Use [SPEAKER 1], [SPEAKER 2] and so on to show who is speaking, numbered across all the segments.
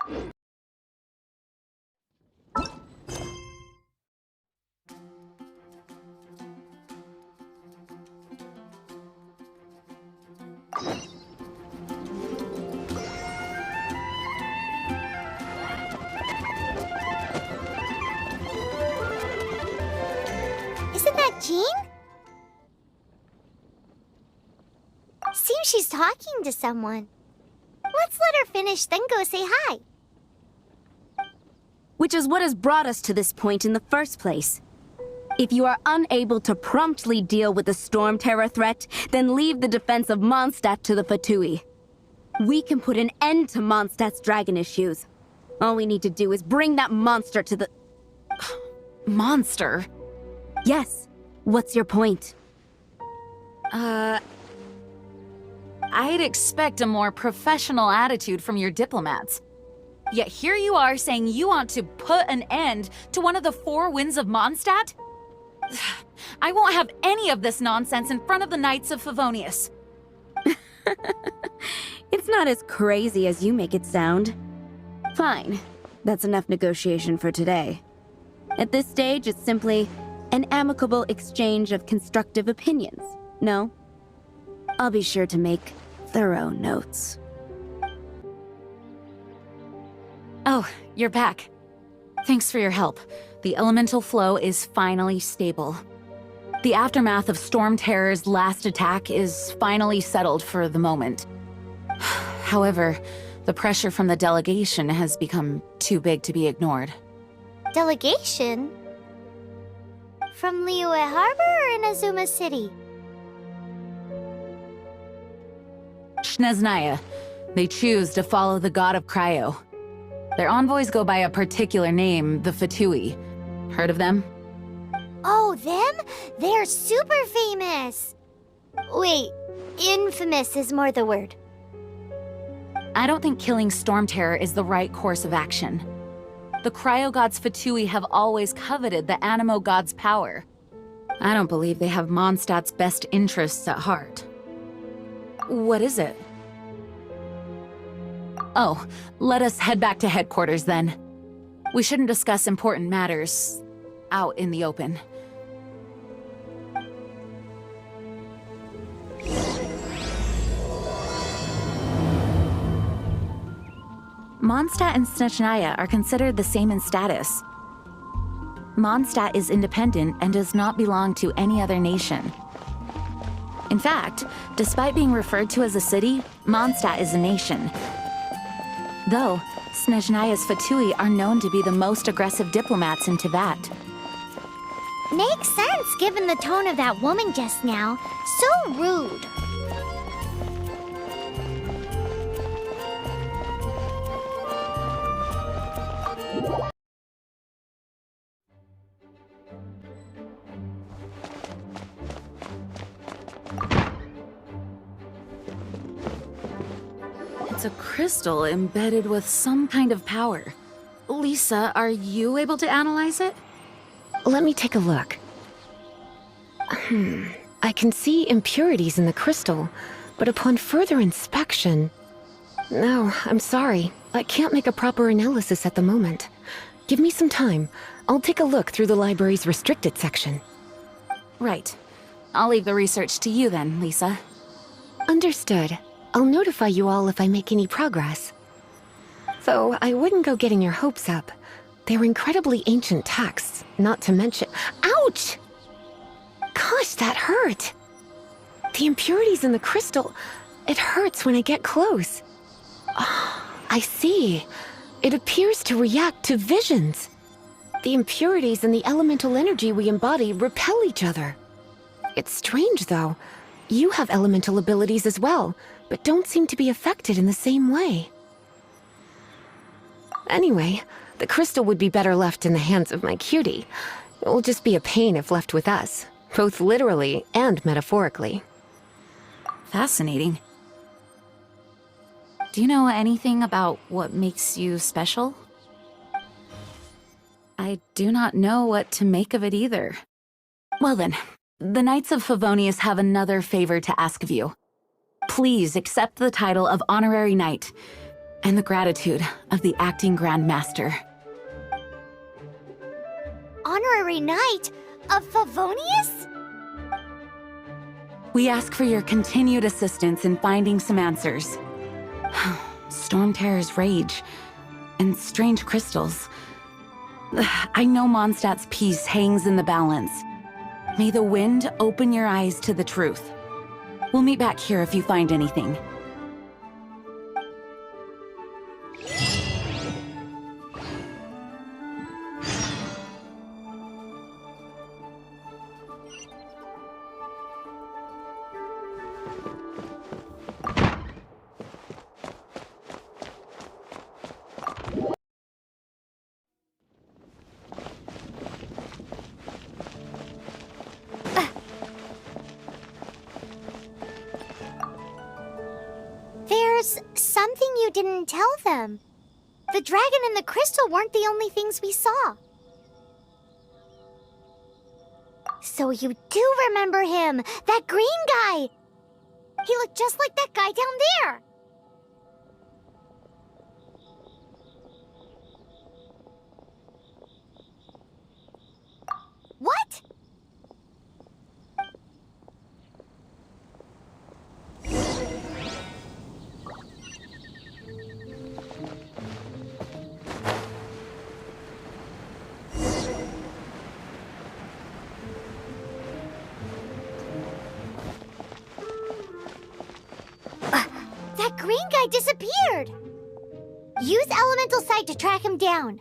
[SPEAKER 1] Isn't that Jean? Seems she's talking to someone. Let's let her finish, then go say hi.
[SPEAKER 2] Which is what has brought us to this point in the first place. If you are unable to promptly deal with the Storm Terror threat, then leave the defense of Mondstadt to the Fatui. We can put an end to Mondstadt's dragon issues. All we need to do is bring that monster to the...
[SPEAKER 3] Monster?
[SPEAKER 2] Yes. What's your point?
[SPEAKER 3] I'd expect a more professional attitude from your diplomats. Yet here you are saying you want to put an end to one of the four winds of Mondstadt? I won't have any of this nonsense in front of the Knights of Favonius.
[SPEAKER 2] It's not as crazy as you make it sound. Fine. That's enough negotiation for today. At this stage, it's simply an amicable exchange of constructive opinions, no? I'll be sure to make thorough notes.
[SPEAKER 3] Oh, you're back. Thanks for your help. The elemental flow is finally stable. The aftermath of Storm Terror's last attack is finally settled for the moment. However, the pressure from the delegation has become too big to be ignored.
[SPEAKER 1] Delegation? From Liyue Harbor or Inazuma City?
[SPEAKER 3] Snezhnaya. They choose to follow the god of Cryo. Their envoys go by a particular name, the Fatui. Heard of them?
[SPEAKER 1] Oh, them? They're super famous! Wait, infamous is more the word.
[SPEAKER 3] I don't think killing Storm Terror is the right course of action. The Cryo God's Fatui have always coveted the Anemo God's power. I don't believe they have Mondstadt's best interests at heart. What is it? Oh, let us head back to headquarters then. We shouldn't discuss important matters out in the open. Mondstadt and Snezhnaya are considered the same in status. Mondstadt is independent and does not belong to any other nation. In fact, despite being referred to as a city, Mondstadt is a nation. Though, Snezhnaya's Fatui are known to be the most aggressive diplomats in Teyvat.
[SPEAKER 1] Makes sense given the tone of that woman just now. So rude.
[SPEAKER 3] It's a crystal embedded with some kind of power. Lisa, are you able to analyze it?
[SPEAKER 4] Let me take a look. I can see impurities in the crystal, but upon further inspection... No, I'm sorry. I can't make a proper analysis at the moment. Give me some time. I'll take a look through the library's restricted section.
[SPEAKER 3] Right. I'll leave the research to you then, Lisa.
[SPEAKER 4] Understood. I'll notify you all if I make any progress. Though I wouldn't go getting your hopes up. They're incredibly ancient texts, not to mention— Ouch! Gosh, that hurt! The impurities in the crystal, it hurts when I get close. Oh, I see. It appears to react to visions. The impurities and the elemental energy we embody repel each other. It's strange, though. You have elemental abilities as well, but don't seem to be affected in the same way. Anyway, the crystal would be better left in the hands of my cutie. It will just be a pain if left with us, both literally and metaphorically.
[SPEAKER 3] Fascinating. Do you know anything about what makes you special? I do not know what to make of it either. Well then, the Knights of Favonius have another favor to ask of you. Please accept the title of Honorary Knight. and the gratitude of the acting Grandmaster.
[SPEAKER 1] Honorary Knight of Favonius?
[SPEAKER 3] We ask for your continued assistance in finding some answers. Storm Terror's rage, and strange crystals. I know Mondstadt's peace hangs in the balance. May the wind open your eyes to the truth. We'll meet back here if you find anything.
[SPEAKER 1] There's something you didn't tell them. The dragon and the crystal weren't the only things we saw. So you do remember him, that green guy! He looked just like that guy down there! What? That green guy disappeared! Use Elemental Sight to track him down.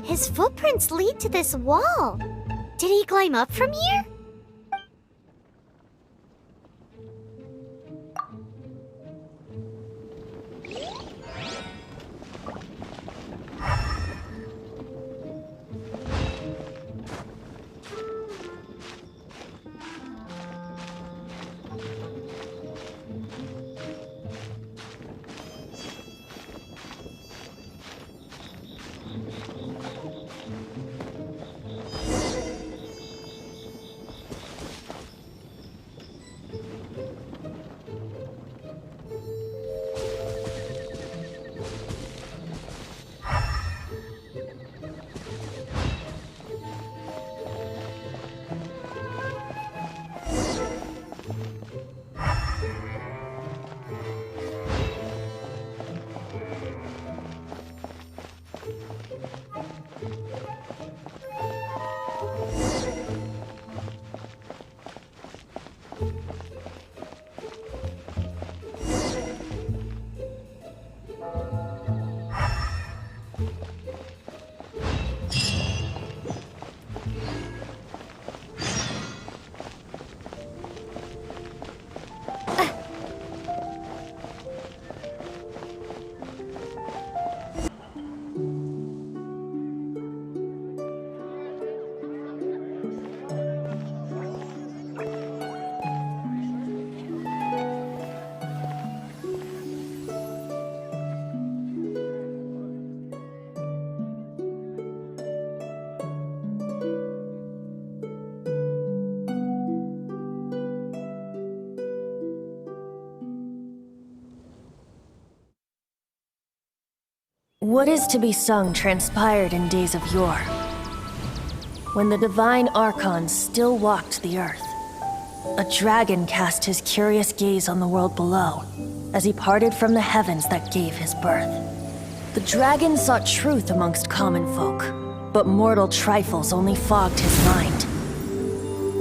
[SPEAKER 1] His footprints lead to this wall. Did he climb up from here?
[SPEAKER 5] What is to be sung transpired in days of yore, when the divine archons still walked the earth. a dragon cast his curious gaze on the world below as he parted from the heavens that gave his birth. The dragon sought truth amongst common folk, but mortal trifles only fogged his mind.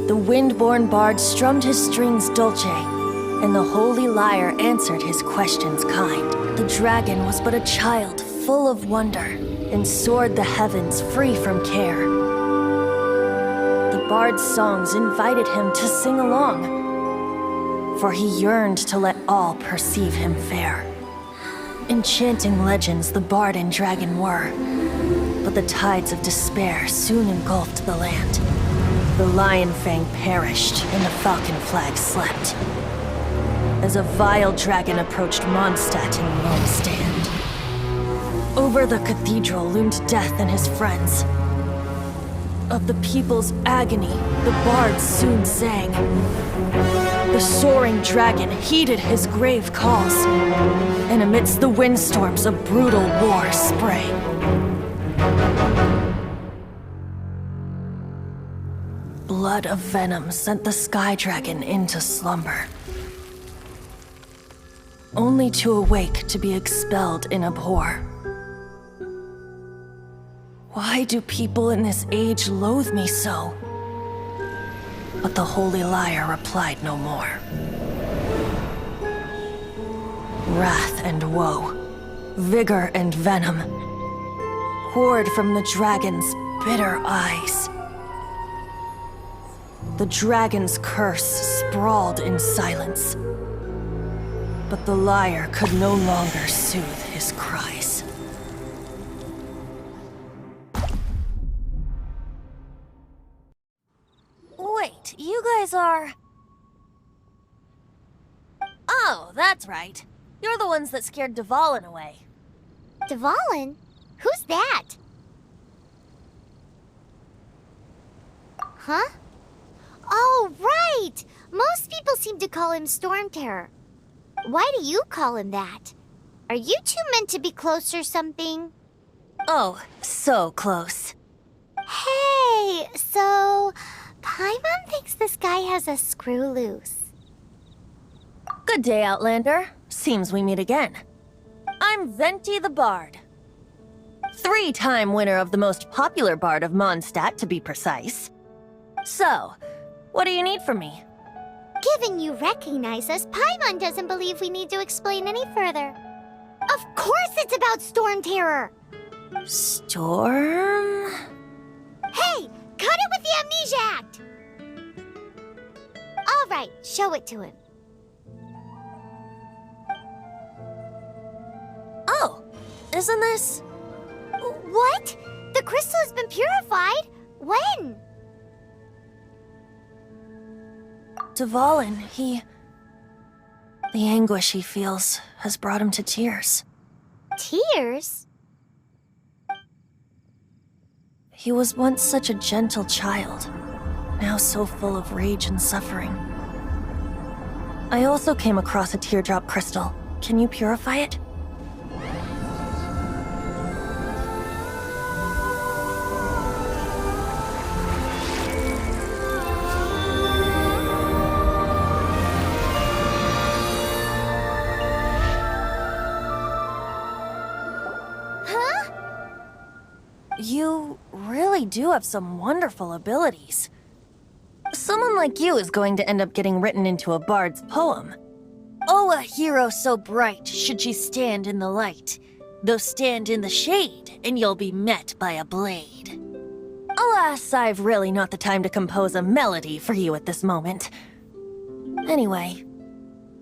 [SPEAKER 5] The wind-born bard strummed his strings dulce, and the holy lyre answered his questions kind. The dragon was but a child full of wonder, and soared the heavens free from care. The bard's songs invited him to sing along, for he yearned to let all perceive him fair. Enchanting legends the bard and dragon were, but the tides of despair soon engulfed the land. The lion fang perished, and the falcon flag slept, as a vile dragon approached Mondstadt in lone stand. Over the cathedral loomed Death and his friends. Of the people's agony, the bards soon sang. The soaring dragon heeded his grave calls, and amidst the windstorms a brutal war sprang. Blood of venom sent the sky dragon into slumber, only to awake to be expelled in abhor. Why do people in this age loathe me so? But the holy lyre replied no more. Wrath and woe, vigor and venom, poured from the dragon's bitter eyes. The dragon's curse sprawled in silence, but the lyre could no longer soothe his cries. Wait, you guys are... Oh, that's right. You're the ones that scared Dvalin away.
[SPEAKER 1] Dvalin? Who's that? Huh? Oh, right! Most people seem to call him Storm Terror. Why do you call him that? Are you two meant to be close or something?
[SPEAKER 5] Oh, so close.
[SPEAKER 1] Hey, so... Paimon thinks this guy has a screw loose.
[SPEAKER 5] Good day, Outlander. Seems we meet again. I'm Venti the Bard. 3-time winner of the most popular bard of Mondstadt, to be precise. So, what do you need from me?
[SPEAKER 1] Given you recognize us, Paimon doesn't believe we need to explain any further. Of course it's about Storm Terror!
[SPEAKER 5] Storm?
[SPEAKER 1] Hey! Cut it with the Amnesia Act! Alright, show it to him.
[SPEAKER 5] Oh, isn't this...
[SPEAKER 1] What? The crystal has been purified? When?
[SPEAKER 5] Dvalin, the anguish he feels has brought him to tears.
[SPEAKER 1] Tears?
[SPEAKER 5] He was once such a gentle child, now so full of rage and suffering. I also came across a teardrop crystal. Can you purify it? You really do have some wonderful abilities. Someone like you is going to end up getting written into a bard's poem. Oh, a hero so bright should she stand in the light, though stand in the shade, and you'll be met by a blade. Alas, I've really not the time to compose a melody for you at this moment. Anyway,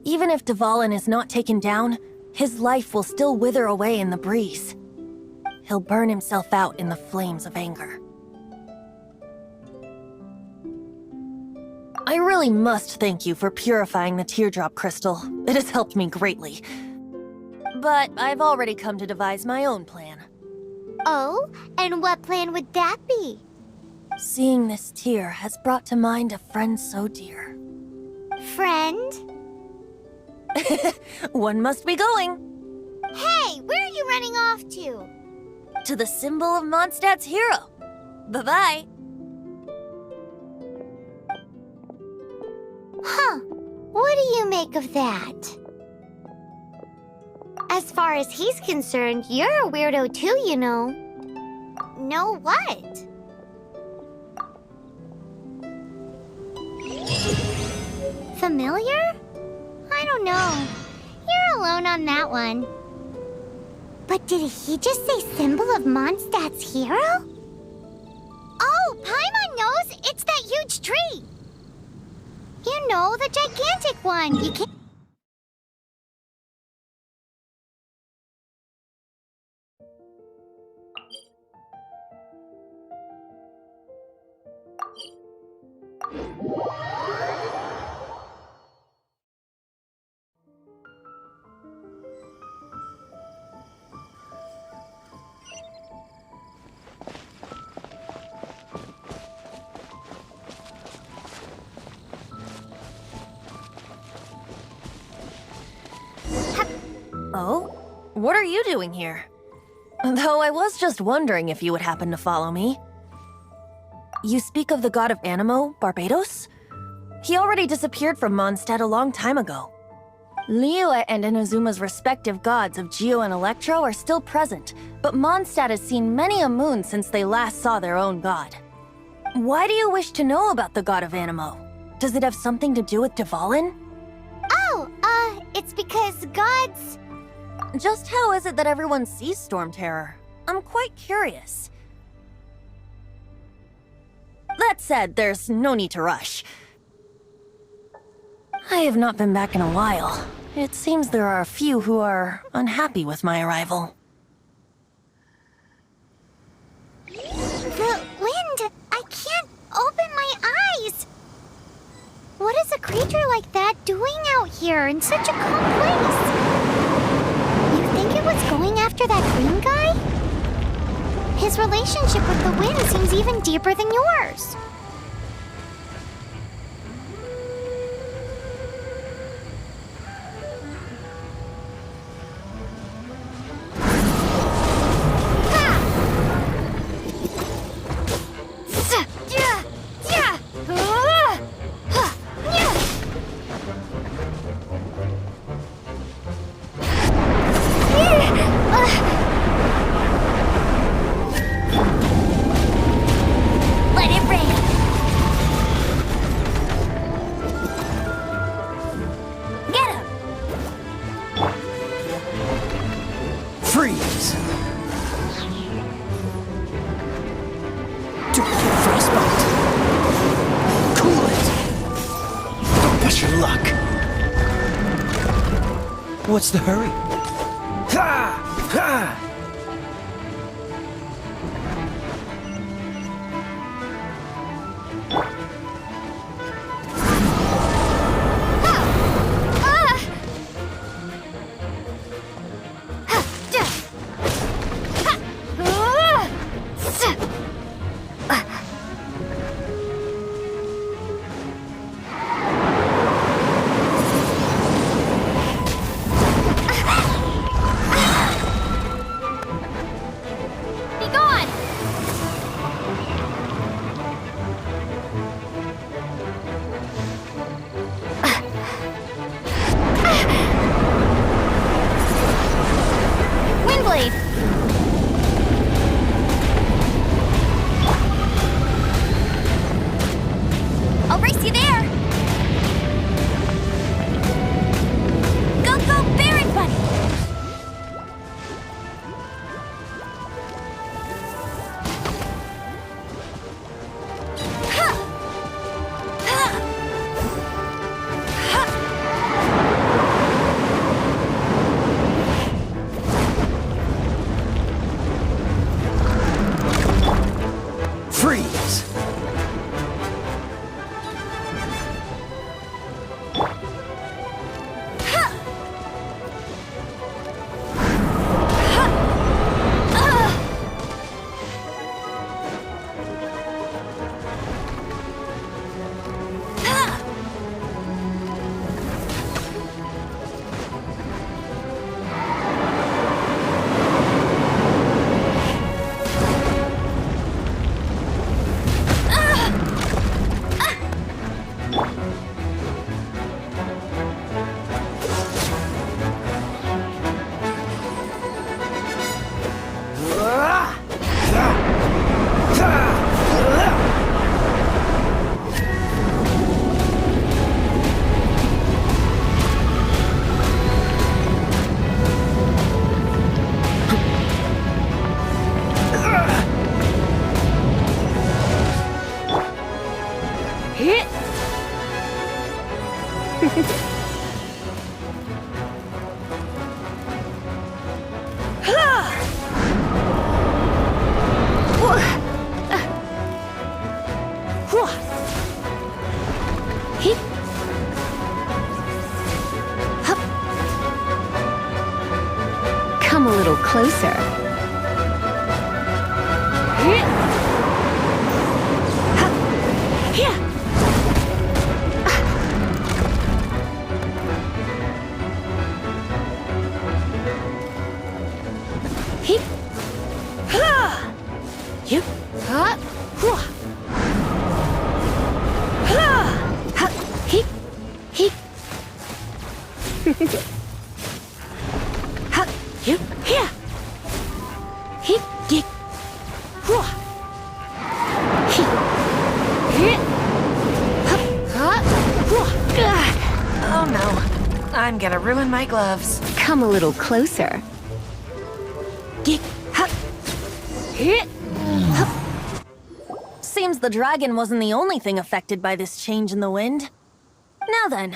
[SPEAKER 5] even if Dvalin is not taken down, his life will still wither away in the breeze. He'll burn himself out in the flames of anger. I really must thank you for purifying the teardrop crystal. It has helped me greatly. But I've already come to devise my own plan.
[SPEAKER 1] Oh, and what plan would that be?
[SPEAKER 5] Seeing this tear has brought to mind a friend so dear.
[SPEAKER 1] Friend?
[SPEAKER 5] One must be going.
[SPEAKER 1] Hey, where are you running off to?
[SPEAKER 5] To the symbol of Mondstadt's hero. Bye-bye.
[SPEAKER 1] do you make of that? As far as he's concerned, you're a weirdo too, you know. Know what? Familiar? I don't know. You're alone on that one. But did he just say symbol of Mondstadt's hero? Oh, Paimon knows! It's that huge tree! You know, the gigantic one! You can't...
[SPEAKER 5] Oh? What are you doing here? Though I was just wondering if you would happen to follow me. You speak of the god of Anemo, Barbados? He already disappeared from Mondstadt a long time ago. Liyue and Inazuma's respective gods of Geo and Electro are still present, but Mondstadt has seen many a moon since they last saw their own god. Why do you wish to know about the god of Anemo? Does it have something to do with Dvalin?
[SPEAKER 1] Oh, it's because gods...
[SPEAKER 5] Just how is it that everyone sees Storm Terror? I'm quite curious. That said, there's no need to rush. I have not been back in a while. It seems there are a few who are unhappy with my arrival.
[SPEAKER 1] The wind! I can't open my eyes! What is a creature like that doing out here in such a calm place? You think it was going after that green guy? His relationship with the wind seems even deeper than yours. Let it rain. Get him.
[SPEAKER 6] Freeze! Don't get frostbite. Cool it. Don't push your luck. What's the hurry? Ha! Ha!
[SPEAKER 4] Come a little closer.
[SPEAKER 7] Oh no, I'm gonna ruin my gloves.
[SPEAKER 4] Come a little closer.
[SPEAKER 5] Seems the dragon wasn't the only thing affected by this change in the wind. Now then,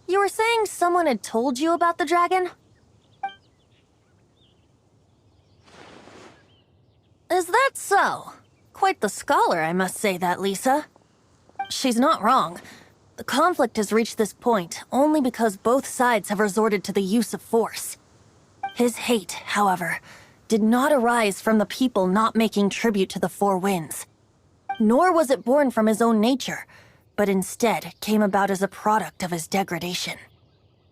[SPEAKER 5] you were saying someone had told you about the dragon? Is that so? Quite the scholar, I must say that, Lisa. She's not wrong. The conflict has reached this point only because both sides have resorted to the use of force. His hate, however, did not arise from the people not making tribute to the Four Winds. Nor was it born from his own nature, but instead came about as a product of his degradation.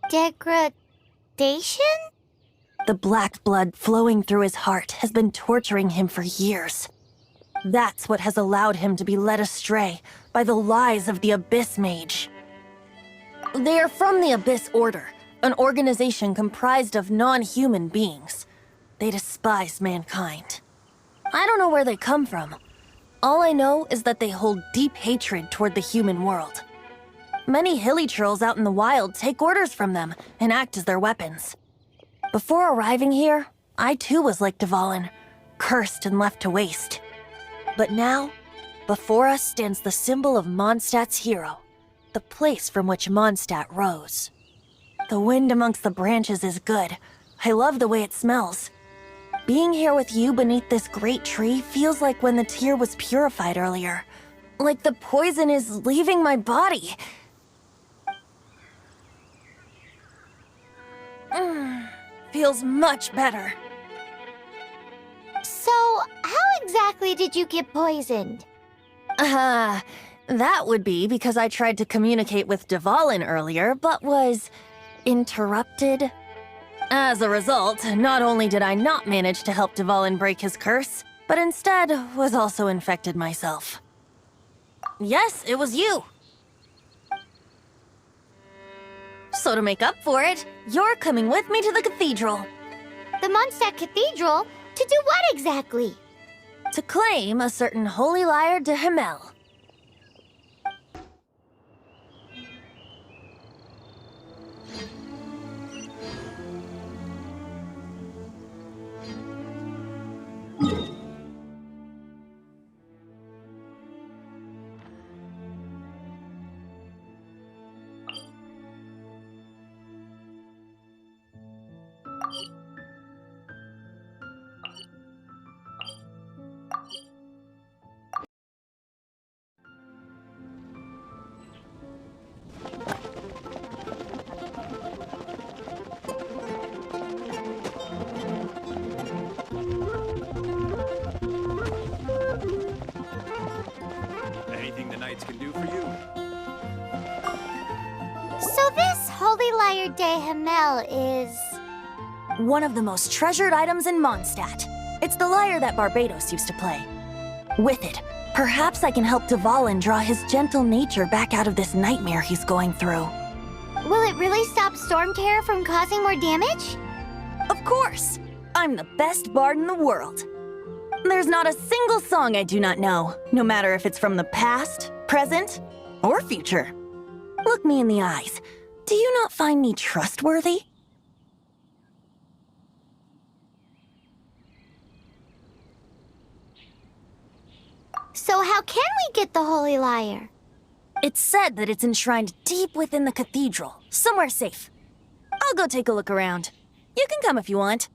[SPEAKER 1] Degradation?
[SPEAKER 5] The black blood flowing through his heart has been torturing him for years. That's what has allowed him to be led astray by the lies of the Abyss Mage. They are from the Abyss Order, an organization comprised of non-human beings. They despise mankind. I don't know where they come from. All I know is that they hold deep hatred toward the human world. Many hilichurls out in the wild take orders from them and act as their weapons. Before arriving here, I too was like Dvalin, cursed and left to waste. But now, before us stands the symbol of Mondstadt's hero, the place from which Mondstadt rose. The wind amongst the branches is good. I love the way it smells. Being here with you beneath this great tree feels like when the tear was purified earlier. Like the poison is leaving my body. Feels much better.
[SPEAKER 1] So, how exactly did you get poisoned?
[SPEAKER 5] That would be because I tried to communicate with Dvalin earlier, but was interrupted. As a result, not only did I not manage to help Dvalin break his curse, but instead was also infected myself. Yes, it was you. So to make up for it, you're coming with me to the cathedral.
[SPEAKER 1] The Mondstadt Cathedral? To do what exactly?
[SPEAKER 5] To claim a certain holy lyre de Himmel.
[SPEAKER 8] Anything the knights can do for you?
[SPEAKER 1] So this Holy Lyre de Himmel is...
[SPEAKER 5] One of the most treasured items in Mondstadt. It's the lyre that Barbados used to play. With it, perhaps I can help Dvalin draw his gentle nature back out of this nightmare he's going through.
[SPEAKER 1] Will it really stop Storm Terror from causing more damage?
[SPEAKER 5] Of course! I'm the best bard in the world. There's not a single song I do not know, no matter if it's from the past, present, or future. Look me in the eyes. Do you not find me trustworthy?
[SPEAKER 1] So how can we get the Holy Lyre?
[SPEAKER 5] It's said that it's enshrined deep within the cathedral, somewhere safe. I'll go take a look around. You can come if you want.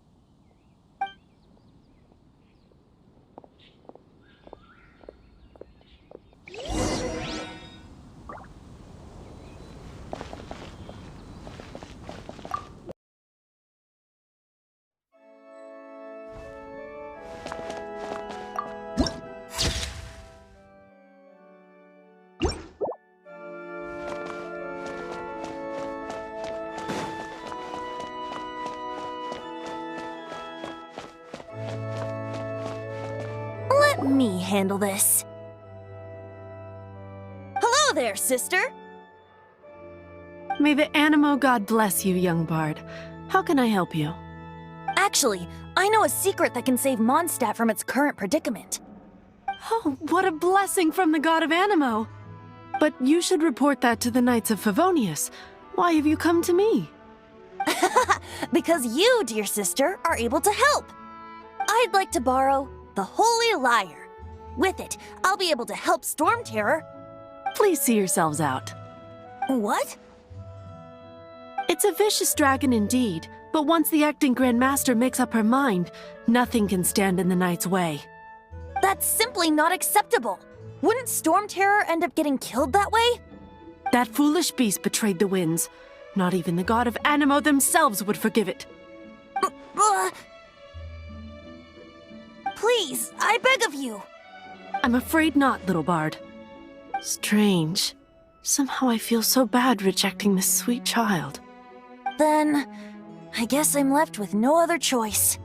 [SPEAKER 5] Let me handle this. Hello there, sister!
[SPEAKER 9] May the Anemo god bless you, young bard. How can I help you?
[SPEAKER 5] Actually, I know a secret that can save Mondstadt from its current predicament.
[SPEAKER 9] Oh, what a blessing from the god of Anemo! But you should report that to the Knights of Favonius. Why have you come to me?
[SPEAKER 5] Because you, dear sister, are able to help. I'd like to borrow the Holy Lyre. With it, I'll be able to help Storm Terror.
[SPEAKER 9] Please see yourselves out.
[SPEAKER 5] What?
[SPEAKER 9] It's a vicious dragon indeed, but once the acting Grand Master makes up her mind, nothing can stand in the Knight's way.
[SPEAKER 5] That's simply not acceptable. Wouldn't Storm Terror end up getting killed that way?
[SPEAKER 9] That foolish beast betrayed the winds. Not even the god of Anemo themselves would forgive it.
[SPEAKER 5] Please, I beg of you.
[SPEAKER 9] I'm afraid not, little bard. Strange. Somehow I feel so bad rejecting this sweet child.
[SPEAKER 5] Then, I guess I'm left with no other choice.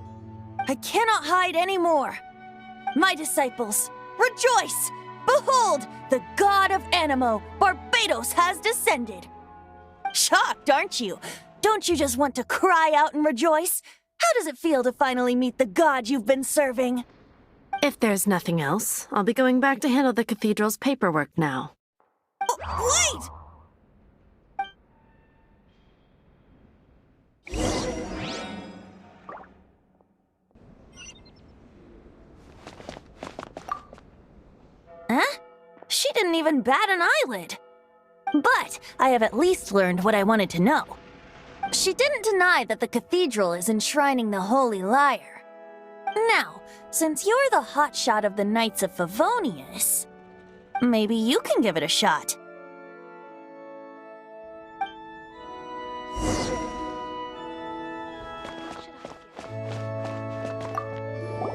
[SPEAKER 5] I cannot hide anymore. My disciples, rejoice! Behold, the god of Anemo, Barbados, has descended. Shocked, aren't you? Don't you just want to cry out and rejoice? How does it feel to finally meet the god you've been serving?
[SPEAKER 9] If there's nothing else, I'll be going back to handle the cathedral's paperwork now.
[SPEAKER 5] Wait! Huh? She didn't even bat an eyelid. But I have at least learned what I wanted to know. She didn't deny that the cathedral is enshrining the Holy Lyre. Now, since you're the hotshot of the Knights of Favonius, maybe you can give it a shot.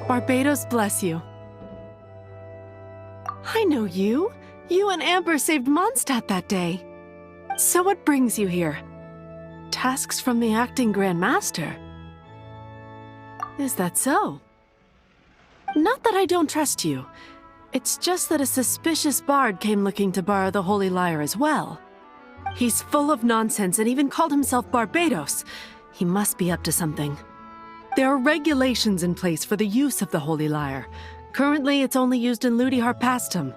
[SPEAKER 9] Barbados bless you. I know you. You and Amber saved Mondstadt that day. So what brings you here? Tasks from the acting Grand Master? Is that so? Not that I don't trust you. It's just that a suspicious bard came looking to borrow the Holy Lyre as well. He's full of nonsense and even called himself Barbados. He must be up to something. There are regulations in place for the use of the Holy Lyre. Currently, it's only used in Ludi Harpastum.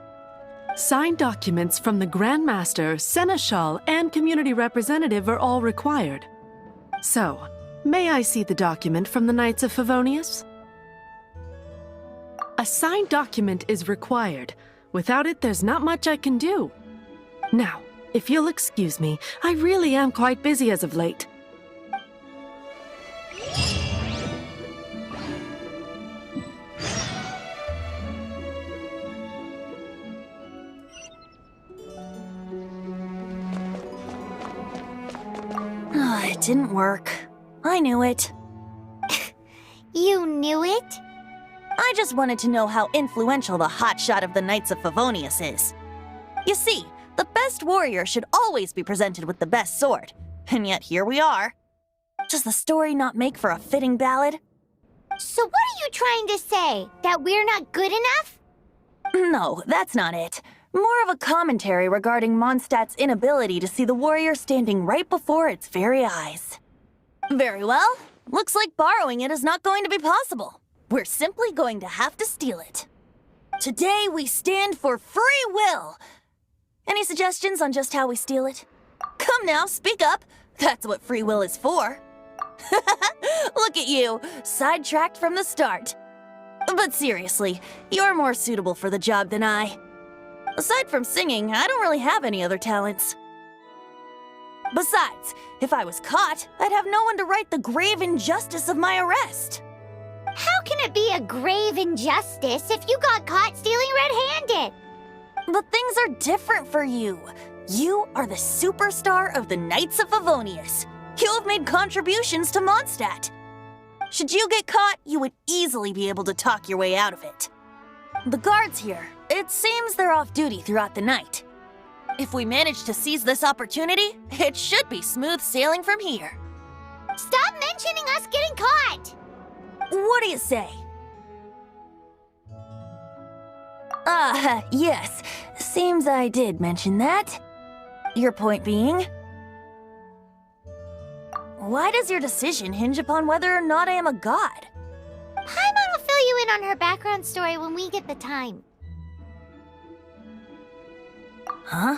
[SPEAKER 9] Signed documents from the Grand Master, Seneschal, and Community Representative are all required. So, may I see the document from the Knights of Favonius? A signed document is required. Without it, there's not much I can do. Now, if you'll excuse me, I really am quite busy as of late.
[SPEAKER 5] It didn't work. I knew it.
[SPEAKER 1] You knew it?
[SPEAKER 5] I just wanted to know how influential the hotshot of the Knights of Favonius is. You see, the best warrior should always be presented with the best sword. And yet here we are. Does the story not make for a fitting ballad?
[SPEAKER 1] So what are you trying to say? That we're not good enough?
[SPEAKER 5] No, that's not it. More of a commentary regarding Mondstadt's inability to see the warrior standing right before its very eyes. Very well. Looks like borrowing it is not going to be possible. We're simply going to have to steal it. Today we stand for free will. Any suggestions on just how we steal it? Come now, speak up. That's what free will is for. Look at you, sidetracked from the start. But seriously, you're more suitable for the job than I. Aside from singing, I don't really have any other talents. Besides, if I was caught, I'd have no one to right the grave injustice of my arrest.
[SPEAKER 1] How can it be a grave injustice if you got caught stealing red-handed?
[SPEAKER 5] But things are different for you. You are the superstar of the Knights of Favonius. You have made contributions to Mondstadt. Should you get caught, you would easily be able to talk your way out of it. The guards here, it seems they're off duty throughout the night. If we manage to seize this opportunity, it should be smooth sailing from here.
[SPEAKER 1] Stop mentioning us getting caught!
[SPEAKER 5] What do you say? Yes. Seems I did mention that. Your point being? Why does your decision hinge upon whether or not I am a god?
[SPEAKER 1] Paimon will fill you in on her background story when we get the time.
[SPEAKER 5] Huh?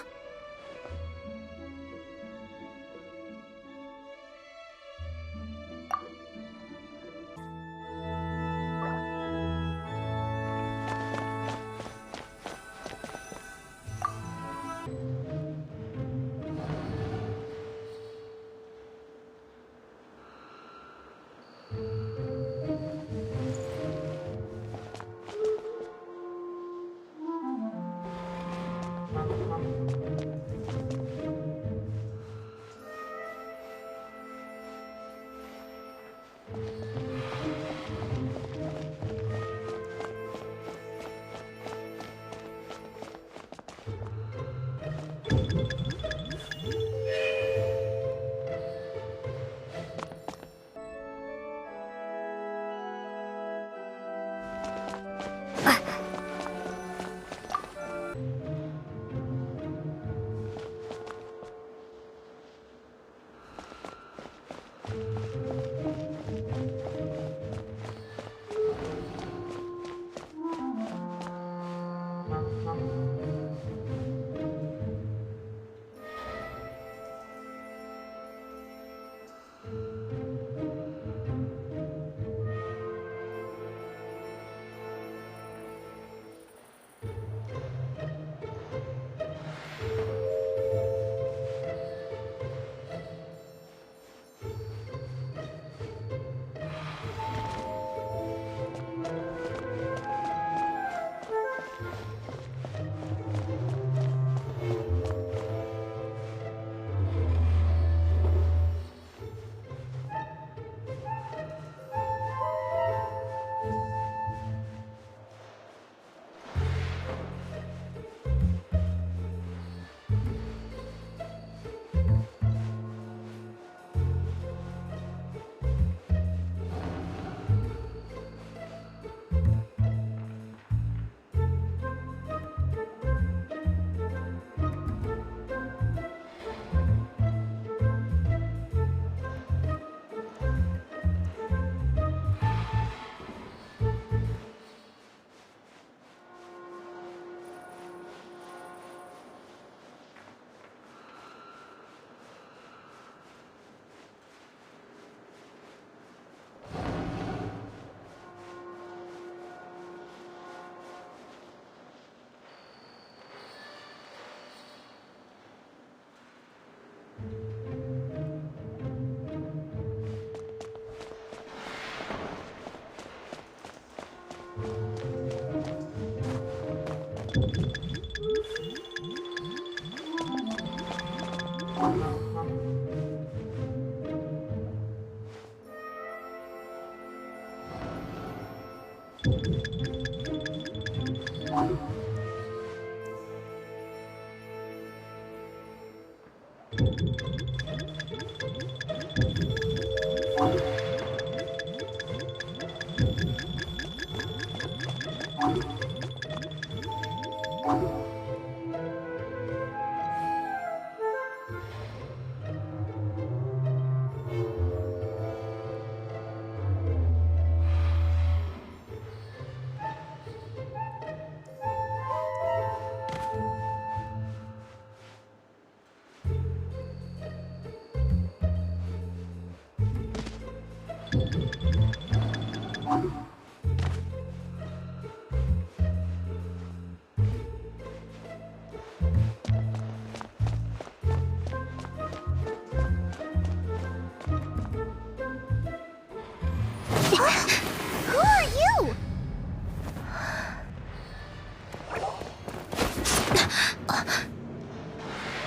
[SPEAKER 1] Who are you?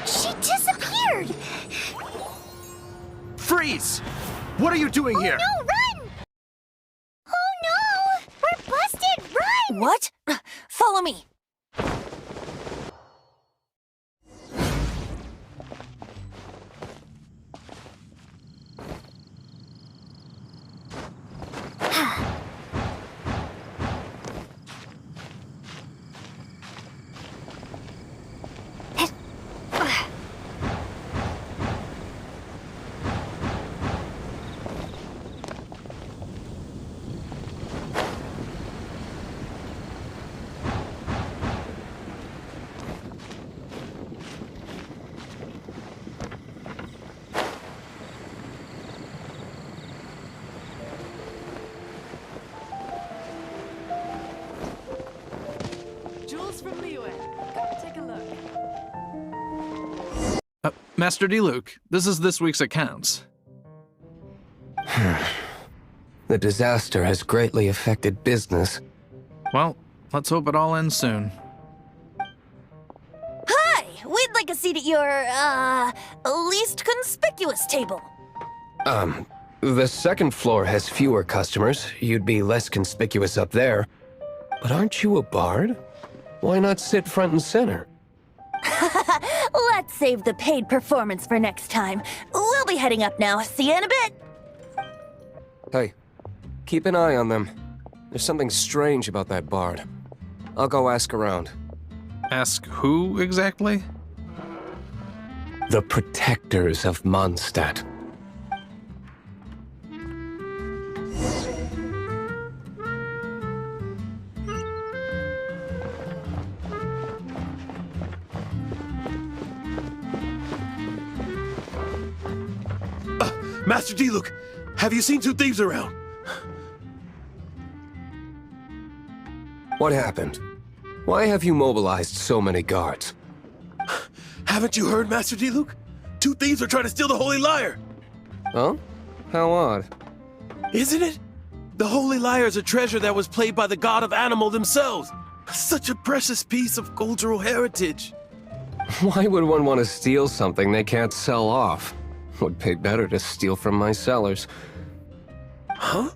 [SPEAKER 1] She disappeared!
[SPEAKER 6] Freeze! What are you doing here?
[SPEAKER 1] No, run! Oh no! We're busted! Run!
[SPEAKER 5] What? Follow me.
[SPEAKER 9] Jules from Liyue. Come take a look.
[SPEAKER 10] Master D-Luke, this is this week's accounts.
[SPEAKER 6] The disaster has greatly affected business.
[SPEAKER 10] Well, let's hope it all ends soon.
[SPEAKER 5] Hi! We'd like a seat at your, least conspicuous table.
[SPEAKER 6] The second floor has fewer customers. You'd be less conspicuous up there. But aren't you a bard? Why not sit front and center?
[SPEAKER 5] Let's save the paid performance for next time. We'll be heading up now. See you in a bit.
[SPEAKER 6] Hey, keep an eye on them. There's something strange about that bard. I'll go ask around.
[SPEAKER 10] Ask who exactly?
[SPEAKER 6] The protectors of Mondstadt.
[SPEAKER 11] Master D-Luke, have you seen two thieves around?
[SPEAKER 6] What happened? Why have you mobilized so many guards?
[SPEAKER 11] Haven't you heard, Master D-Luke? Two thieves are trying to steal the Holy Lyre!
[SPEAKER 6] Huh? How odd.
[SPEAKER 11] Isn't it? The Holy Lyre is a treasure that was played by the god of Animal themselves. Such a precious piece of cultural heritage.
[SPEAKER 6] Why would one want to steal something they can't sell off? Would pay better to steal from my sellers.
[SPEAKER 11] Huh?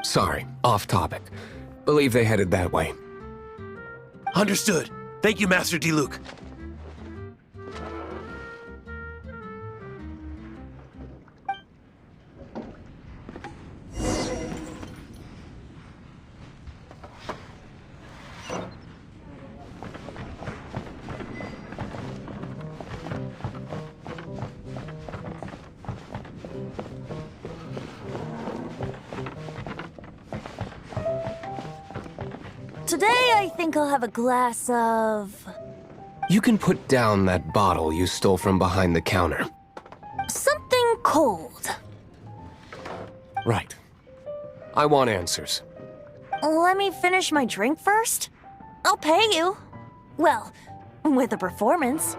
[SPEAKER 6] Sorry, off topic. Believe they headed that way.
[SPEAKER 11] Understood. Thank you, Master D-Luke.
[SPEAKER 5] Today, I think I'll have a glass of...
[SPEAKER 6] You can put down that bottle you stole from behind the counter.
[SPEAKER 5] something cold.
[SPEAKER 6] Right. I want answers.
[SPEAKER 5] Let me finish my drink first. I'll pay you. Well, with a performance.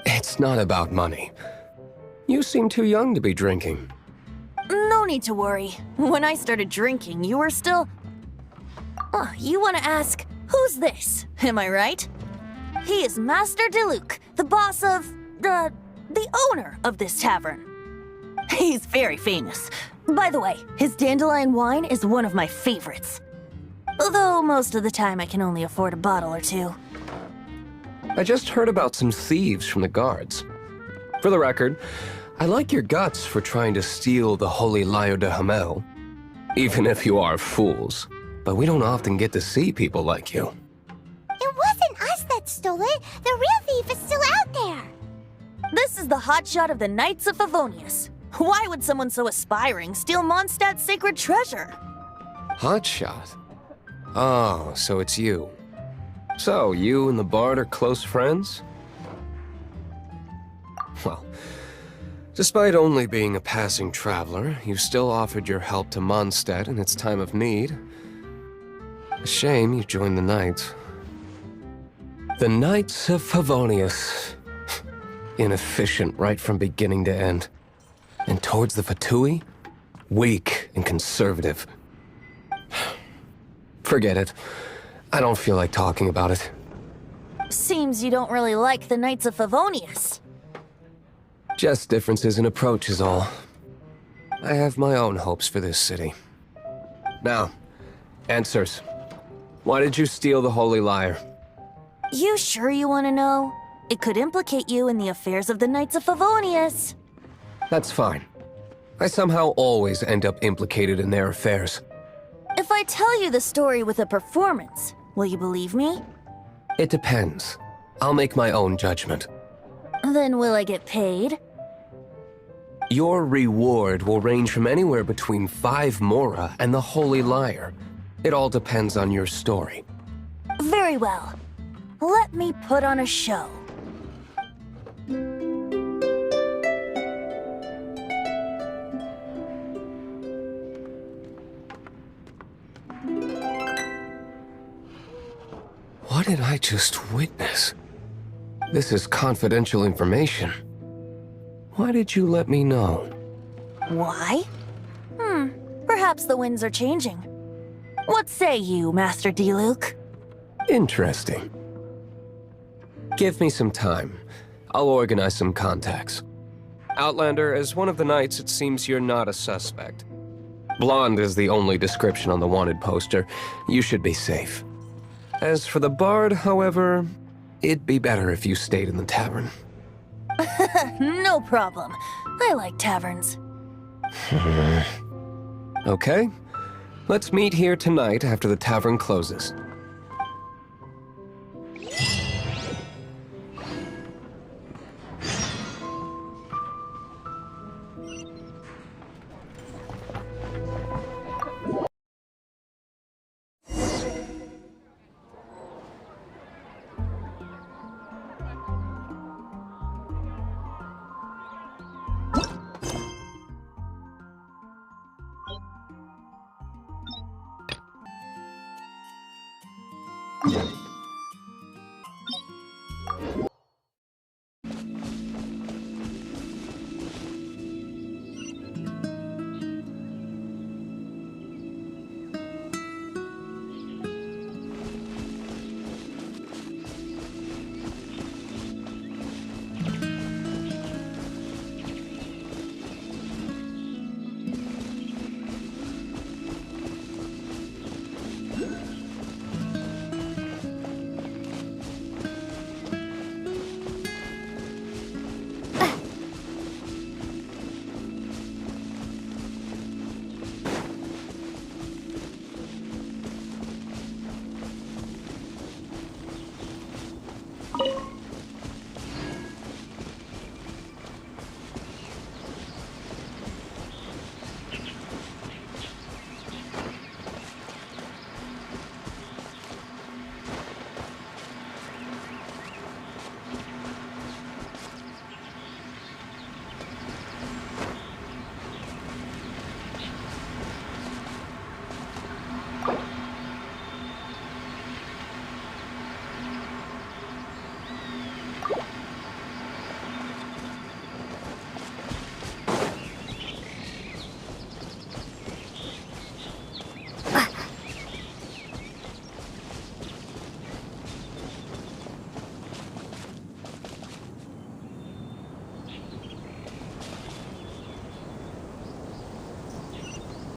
[SPEAKER 6] It's not about money. You seem too young to be drinking.
[SPEAKER 5] No need to worry. When I started drinking, you were still... Oh, you want to ask, who's this? Am I right? He is Master D-Luke, the boss of... the owner of this tavern. He's very famous. By the way, his dandelion wine is one of my favorites. Although most of the time I can only afford a bottle or two.
[SPEAKER 6] I just heard about some thieves from the guards. For the record, I like your guts for trying to steal the Holy Lyre de Hamel. Even if you are fools. But we don't often get to see people like you.
[SPEAKER 1] It wasn't us that stole it. The real thief is still out there.
[SPEAKER 5] This is the hotshot of the Knights of Favonius. Why would someone so aspiring steal Mondstadt's sacred treasure?
[SPEAKER 6] Hotshot? Oh, so it's you. So, you and the Bard are close friends? Well, despite only being a passing traveler, you still offered your help to Mondstadt in its time of need. A shame you joined the Knights. The Knights of Favonius. Inefficient right from beginning to end. And towards the Fatui, weak and conservative. Forget it. I don't feel like talking about it.
[SPEAKER 5] Seems you don't really like the Knights of Favonius.
[SPEAKER 6] Just differences in approach is all. I have my own hopes for this city. Now, answers. Why did you steal the Holy Lyre?
[SPEAKER 5] You sure you want to know? It could implicate you in the affairs of the Knights of Favonius.
[SPEAKER 6] That's fine. I somehow always end up implicated in their affairs.
[SPEAKER 5] If I tell you the story with a performance, will you believe me?
[SPEAKER 6] It depends. I'll make my own judgment.
[SPEAKER 5] Then will I get paid?
[SPEAKER 6] Your reward will range from anywhere between 5 Mora and the Holy Lyre. It all depends on your story.
[SPEAKER 5] Very well. Let me put on a show.
[SPEAKER 6] What did I just witness? This is confidential information. Why did you let me know?
[SPEAKER 5] Why? Perhaps the winds are changing. What say you, Master Diluc?
[SPEAKER 6] Interesting. Give me some time. I'll organize some contacts. Outlander, as one of the knights, it seems you're not a suspect. Blonde is the only description on the wanted poster. You should be safe. As for the bard, however, it'd be better if you stayed in the tavern.
[SPEAKER 5] No problem. I like taverns.
[SPEAKER 6] Okay. Let's meet here tonight after the tavern closes.